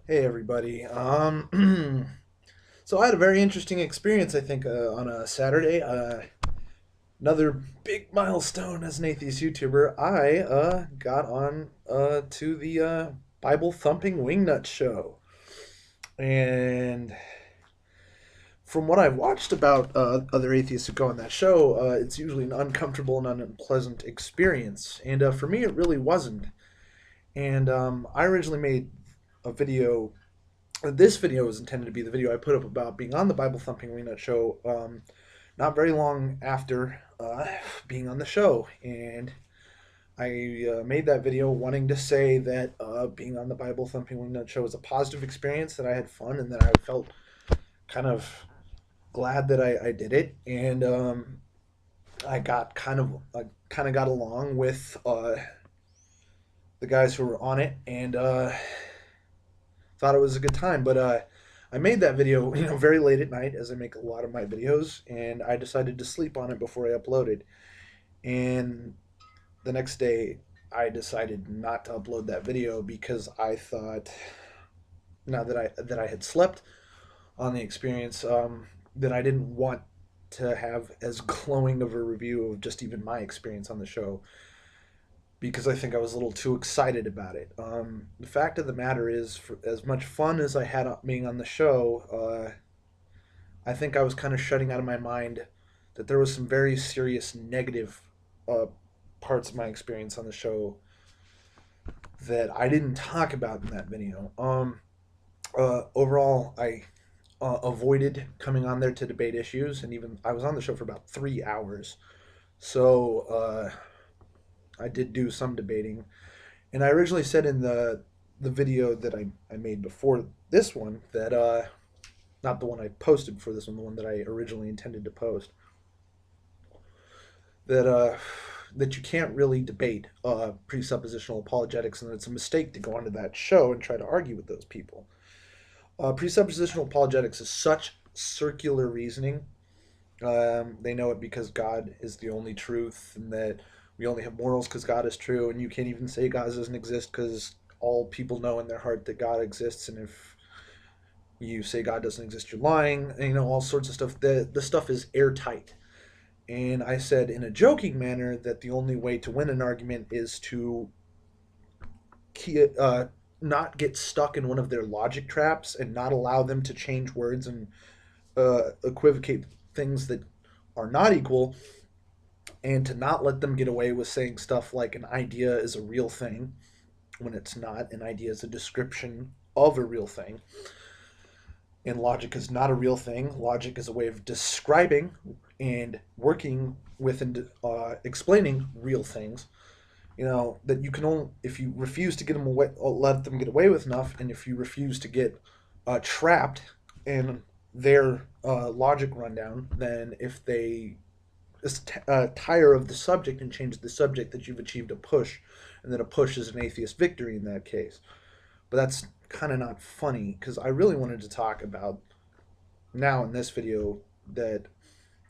Hey everybody. So I had a very interesting experience, I think, on a Saturday. Another big milestone as an atheist YouTuber. I got on to the Bible Thumping WingNut show, and from what I've watched about other atheists who go on that show, it's usually an uncomfortable and unpleasant experience. And for me, it really wasn't. And I originally made a video. This video was intended to be the video I put up about being on the Bible Thumping WingNut show not very long after being on the show. And I made that video wanting to say that being on the Bible Thumping WingNut show was a positive experience, that I had fun, and that I felt kind of glad that I did it. And I kind of got along with the guys who were on it, and thought it was a good time. But I made that video, very late at night, as I make a lot of my videos, and I decided to sleep on it before I uploaded. And the next day, I decided not to upload that video because I thought, now that I had slept on the experience, that I didn't want to have as glowing of a review of just even my experience on the show, because I think I was a little too excited about it. The fact of the matter is, for as much fun as I had being on the show, I think I was kind of shutting out of my mind that there was some very serious negative uh, parts of my experience on the show that I didn't talk about in that video. Overall, I avoided coming on there to debate issues, and even I was on the show for about 3 hours. So I did do some debating, and I originally said in the video that I made before this one that not the one I posted for this one, the one that I originally intended to post, that that you can't really debate presuppositional apologetics, and that it's a mistake to go onto that show and try to argue with those people. Presuppositional apologetics is such circular reasoning. They know it because God is the only truth, and that we only have morals because God is true, and you can't even say God doesn't exist because all people know in their heart that God exists, and if you say God doesn't exist, you're lying, and, all sorts of stuff. The stuff is airtight. And I said in a joking manner that the only way to win an argument is to uh, not get stuck in one of their logic traps and not allow them to change words and equivocate things that are not equal, and to not let them get away with saying stuff like an idea is a real thing when it's not. An idea is a description of a real thing, and logic is not a real thing. Logic is a way of describing and working with and explaining real things. That you can only, if you refuse to get them away, let them get away with enough, and if you refuse to get trapped in their logic rundown, then if they tire of the subject and change the subject, that you've achieved a push, and that a push is an atheist victory in that case. But that's kind of not funny, because I really wanted to talk about now in this video that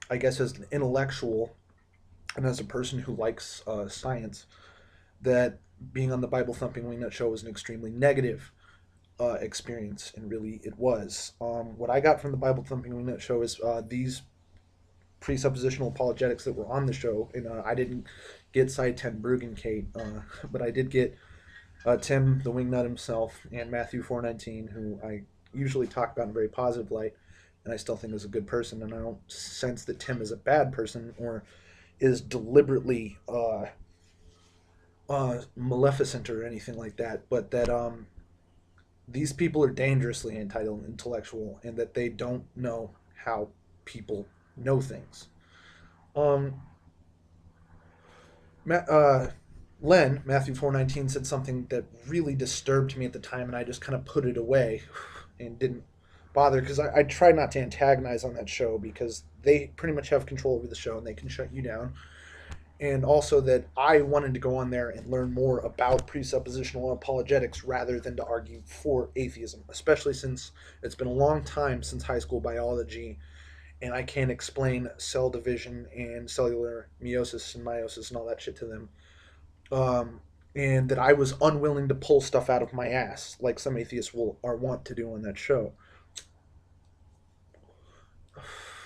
I guess as an intellectual and as a person who likes science, that being on the Bible Thumping WingNut show was an extremely negative experience, and really it was. What I got from the Bible Thumping WingNut show is these presuppositional apologetics that were on the show, and I didn't get Side 10 Kate, but I did get Tim the Wingnut himself and Matthew 419, who I usually talk about in a very positive light, and I still think is a good person, and I don't sense that Tim is a bad person or is deliberately maleficent or anything like that, but that these people are dangerously entitled and intellectual, and that they don't know how people know things. Um, Ma- uh, Len, Matthew 419, said something that really disturbed me at the time, and I just kind of put it away and didn't bother, because I try not to antagonize on that show, because they pretty much have control over the show and they can shut you down. And also that I wanted to go on there and learn more about presuppositional apologetics rather than to argue for atheism, especially since it's been a long time since high school biology, and I can't explain cell division and cellular meiosis and meiosis and all that shit to them. and that I was unwilling to pull stuff out of my ass, like some atheists are wont to do on that show.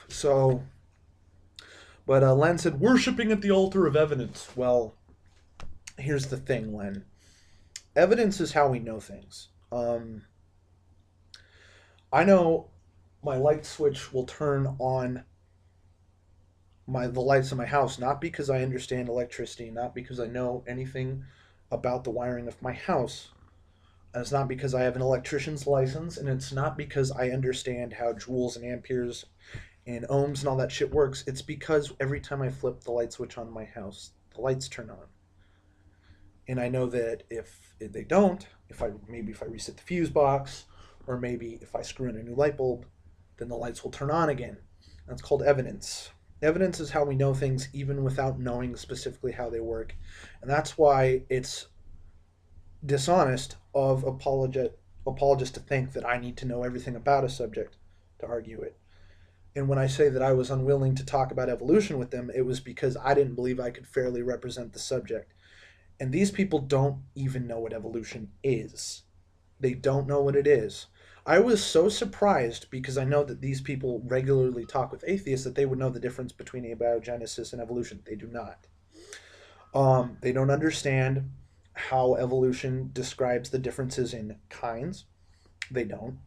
So, but Len said, worshiping at the altar of evidence. Well, here's the thing, Len. Evidence is how we know things. I know my light switch will turn on the lights in my house not because I understand electricity, not because I know anything about the wiring of my house. And it's not because I have an electrician's license, and it's not because I understand how joules and amperes and ohms and all that shit works. It's because every time I flip the light switch on my house, the lights turn on. And I know that if they don't, if I reset the fuse box, or maybe if I screw in a new light bulb, then the lights will turn on again. That's called evidence. Evidence is how we know things even without knowing specifically how they work. And that's why it's dishonest of apologists to think that I need to know everything about a subject to argue it. And when I say that I was unwilling to talk about evolution with them, it was because I didn't believe I could fairly represent the subject. And these people don't even know what evolution is. They don't know what it is. I was so surprised because I know that these people regularly talk with atheists that they would know the difference between abiogenesis and evolution. They do not. They don't understand how evolution describes the differences in kinds. They don't.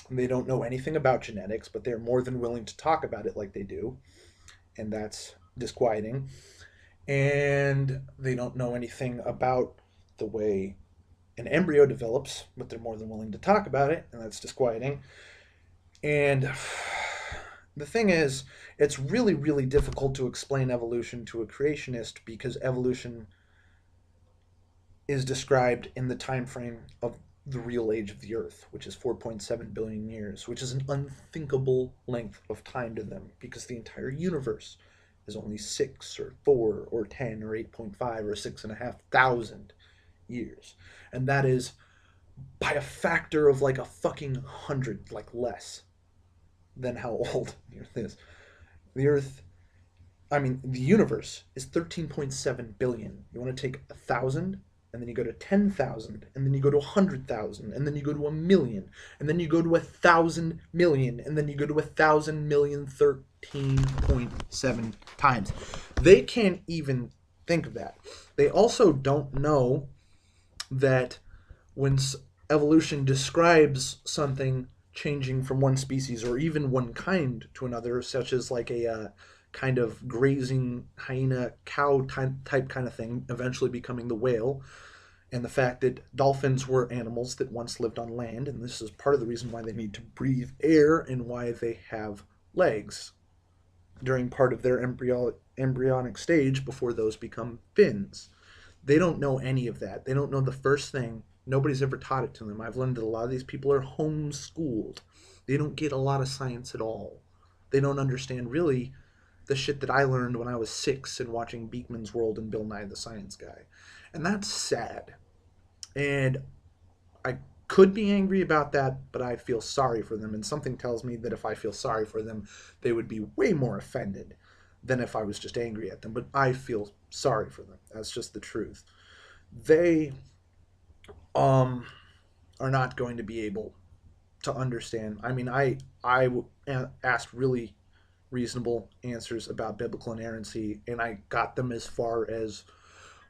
They don't know anything about genetics, but they're more than willing to talk about it like they do, and that's disquieting. And they don't know anything about the way an embryo develops, but they're more than willing to talk about it, and that's disquieting. And the thing is, it's really, really difficult to explain evolution to a creationist because evolution is described in the time frame of the real age of the Earth, which is 4.7 billion years, which is an unthinkable length of time to them because the entire universe is only 6 or 4 or 10 or 8.5 or 6,500 years. And that is by a factor of like a fucking 100, like less than how old the Earth is. The Earth, I mean, the universe is 13.7 billion. You want to take 1,000, and then you go to 10,000, and then you go to 100,000, and then you go to 1,000,000, and then you go to 1,000,000,000, and then you go to 1,000,000,000, 13.7 times. They can't even think of that. They also don't know that when evolution describes something changing from one species or even one kind to another, such as like a kind of grazing hyena cow type kind of thing, eventually becoming the whale, and the fact that dolphins were animals that once lived on land, and this is part of the reason why they need to breathe air and why they have legs during part of their embryonic stage before those become fins. They don't know any of that. They don't know the first thing. Nobody's ever taught it to them. I've learned that a lot of these people are homeschooled. They don't get a lot of science at all. They don't understand really the shit that I learned when I was 6 and watching Beekman's World and Bill Nye the Science Guy. And that's sad. And I could be angry about that, but I feel sorry for them. And something tells me that if I feel sorry for them, they would be way more offended than if I was just angry at them. But I feel sorry for them. That's just the truth. They um, are not going to be able to understand. I mean, I asked really reasonable answers about biblical inerrancy, and I got them as far as,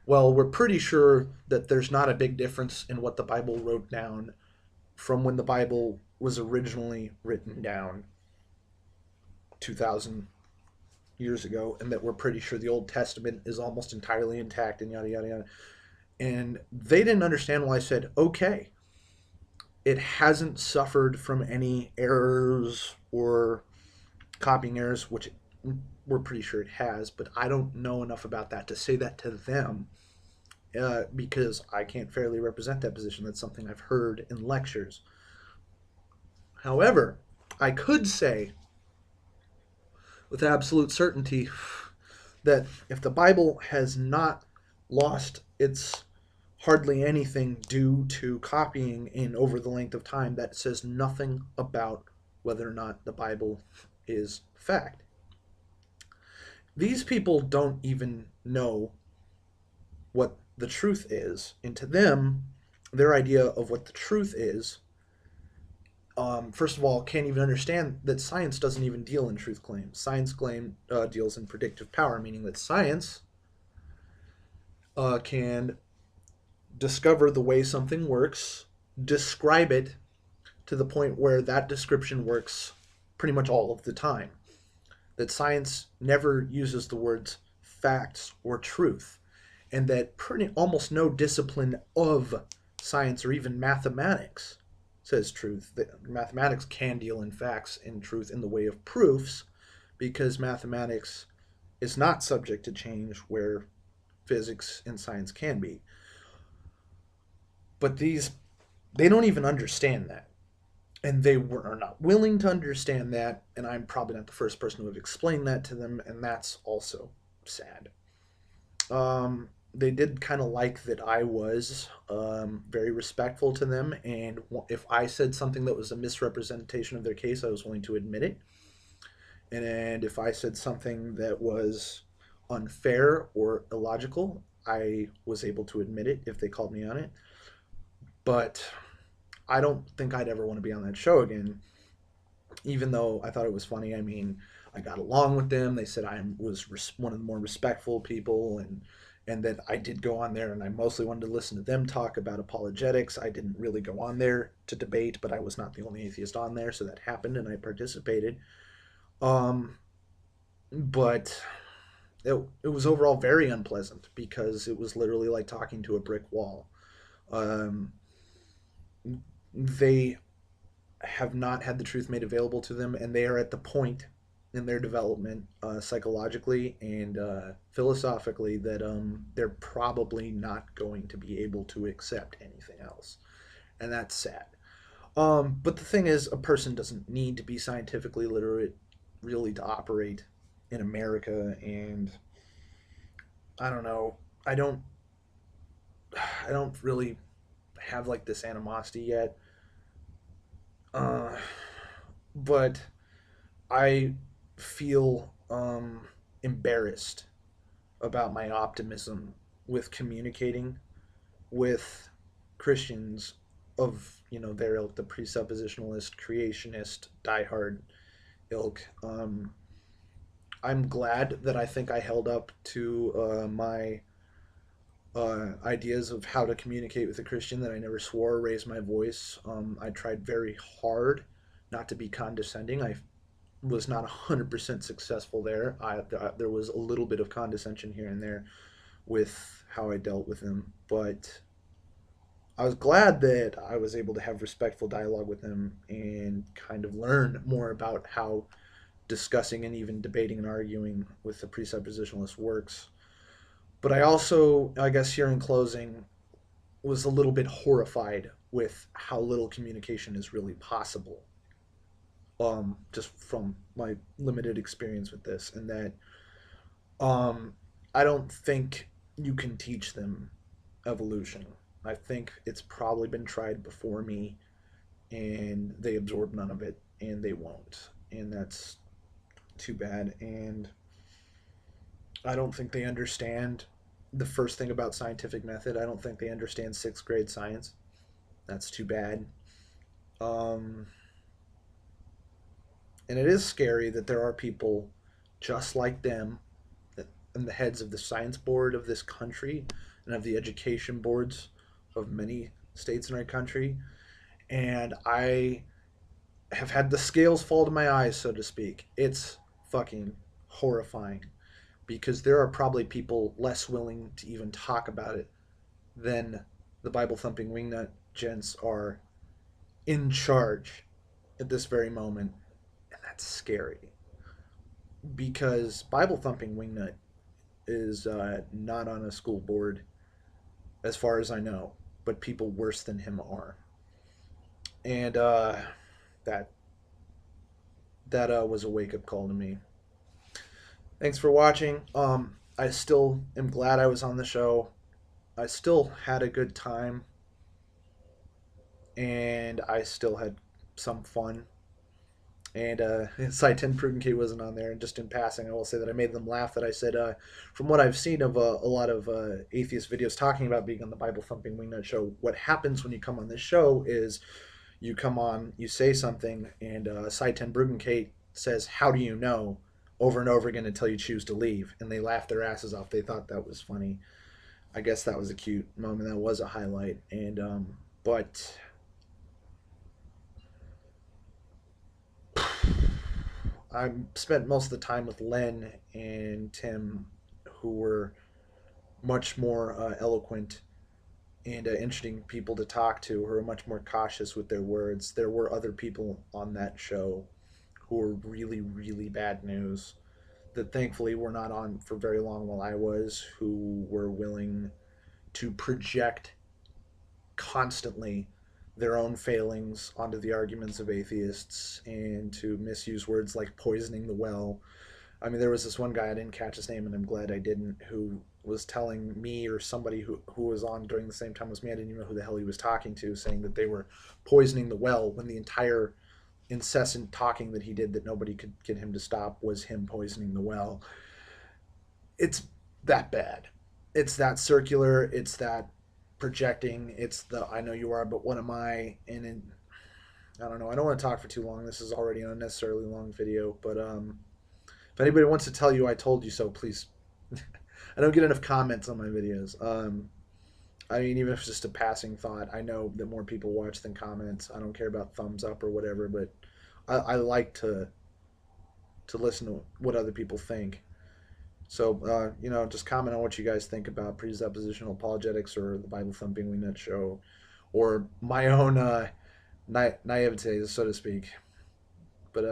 well, we're pretty sure that there's not a big difference in what the Bible wrote down from when the Bible was originally written down 2,000 years ago, and that we're pretty sure the Old Testament is almost entirely intact, and yada, yada, yada. And they didn't understand why I said, okay, it hasn't suffered from any errors or copying errors, which we're pretty sure it has, but I don't know enough about that to say that to them because I can't fairly represent that position. That's something I've heard in lectures. However, I could say with absolute certainty that if the Bible has not lost its hardly anything due to copying in over the length of time, that says nothing about whether or not the Bible is fact. These people don't even know what the truth is. And to them, their idea of what the truth is, first of all, can't even understand that science doesn't even deal in truth claims. Science deals in predictive power, meaning that science can discover the way something works, describe it to the point where that description works pretty much all of the time. That science never uses the words facts or truth, and that pretty almost no discipline of science or even mathematics says truth. That mathematics can deal in facts and truth in the way of proofs, because mathematics is not subject to change where physics and science can be. But they don't even understand that, and are not willing to understand that, and I'm probably not the first person to have explained that to them, and that's also sad. They did kind of like that I was very respectful to them, and if I said something that was a misrepresentation of their case, I was willing to admit it. And if I said something that was unfair or illogical, I was able to admit it if they called me on it. But I don't think I'd ever want to be on that show again, even though I thought it was funny. I mean, I got along with them. They said I was one of the more respectful people, and that I did go on there, and I mostly wanted to listen to them talk about apologetics. I didn't really go on there to debate, but I was not the only atheist on there, so that happened, and I participated. Um, but it was overall very unpleasant because it was literally like talking to a brick wall. Um, they have not had the truth made available to them, and they are at the point in their development, psychologically and philosophically, that they're probably not going to be able to accept anything else, and that's sad. But the thing is, a person doesn't need to be scientifically literate really to operate in America, and I don't know. I don't. I don't really have like this animosity yet, uh, but I feel embarrassed about my optimism with communicating with Christians of their ilk, the presuppositionalist, creationist, diehard ilk. I'm glad that I think I held up to my ideas of how to communicate with a Christian, that I never swore or raised my voice. I tried very hard not to be condescending. I was not 100% successful there. There was a little bit of condescension here and there with how I dealt with them, but I was glad that I was able to have respectful dialogue with them and kind of learn more about how discussing and even debating and arguing with the presuppositionalist works. But I also, I guess, here in closing, was a little bit horrified with how little communication is really possible, just from my limited experience with this, and that um, I don't think you can teach them evolution. I think it's probably been tried before me, and they absorb none of it, and they won't, and that's too bad. And I don't think they understand the first thing about scientific method. I don't think they understand sixth grade science. That's too bad. Um, and it is scary that there are people just like them and the heads of the science board of this country and of the education boards of many states in our country. And I have had the scales fall to my eyes, so to speak. It's fucking horrifying because there are probably people less willing to even talk about it than the Bible thumping wingnut gents are in charge at this very moment. And that's scary because Bible thumping wingnut is not on a school board as far as I know, but people worse than him are. And that that was a wake up call to me. Thanks for watching. I still am glad I was on the show. I still had a good time, and I still had some fun. And Side 10 Prudent K wasn't on there. And just in passing, I will say that I made them laugh that I said, from what I've seen of a lot of atheist videos talking about being on the Bible Thumping Wingnut show, what happens when you come on this show is you come on, you say something, and Side 10 Prudent Kate says, "How do you know?" over and over again until you choose to leave. And they laugh their asses off. They thought that was funny. I guess that was a cute moment. That was a highlight. And, but I spent most of the time with Len and Tim, who were much more eloquent and interesting people to talk to, who are much more cautious with their words. There were other people on that show who were really, really bad news that thankfully were not on for very long while I was, who were willing to project constantly their own failings onto the arguments of atheists and to misuse words like poisoning the well. I mean, there was this one guy, I didn't catch his name, and I'm glad I didn't, who was telling me or somebody who was on during the same time as me, I didn't even know who the hell he was talking to, saying that they were poisoning the well when the entire incessant talking that he did that nobody could get him to stop was him poisoning the well. It's that bad. It's that circular. It's that projecting. It's the I know you are, but what am I? I don't know. I don't want to talk for too long. This is already an unnecessarily long video, but if anybody wants to tell you I told you so, please. I don't get enough comments on my videos. I mean, even if it's just a passing thought, I know that more people watch than comments. I don't care about thumbs up or whatever, but I like to listen to what other people think. So, just comment on what you guys think about presuppositional apologetics or the Bible Thumping WingNut show, or my own naivete, so to speak. But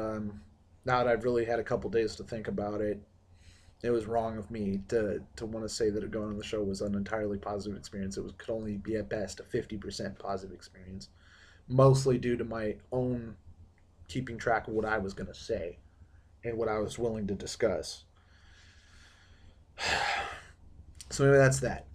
now that I've really had a couple days to think about it, it was wrong of me to want to say that going on the show was an entirely positive experience. Could only be at best a 50% positive experience, mostly due to my own keeping track of what I was going to say and what I was willing to discuss. So maybe that's that.